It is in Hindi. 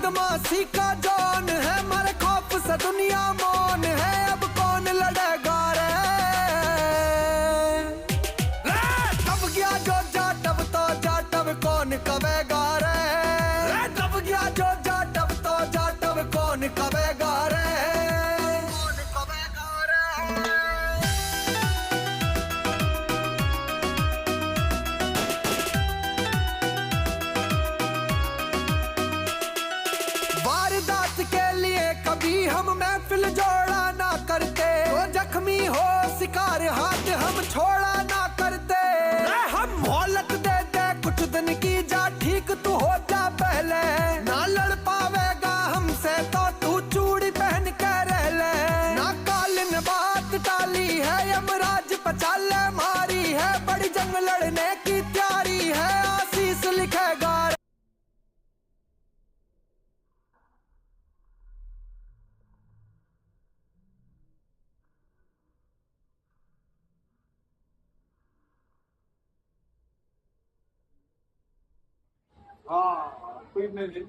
बदमाशी का जौन है, मारे खौफ से दुनिया मौन है, अब कौन लड़ेगा रे? दब गया जो जाटव तो जाटव कौन कवेगा रे? दब गया जो जाटव तो जाटव कौन कवेगा रे? वारदात के लिए कभी हम महफिल जोड़ा ना करते, तो जख्मी हो शिकार हाथ हम छोड़ा ना करते। हम मोहलत दे दे कुछ दिन की, जा ठीक तू हो जा पहले, ना लड़ पावेगा हमसे तो तू चूड़ी पहन के रह ले। ना कालिन बात टाली है, यमराज पचाले मारी है, बड़ी जंग लड़ने की तैयारी है, आशीष लिखेगा। हाँ, कोई नहीं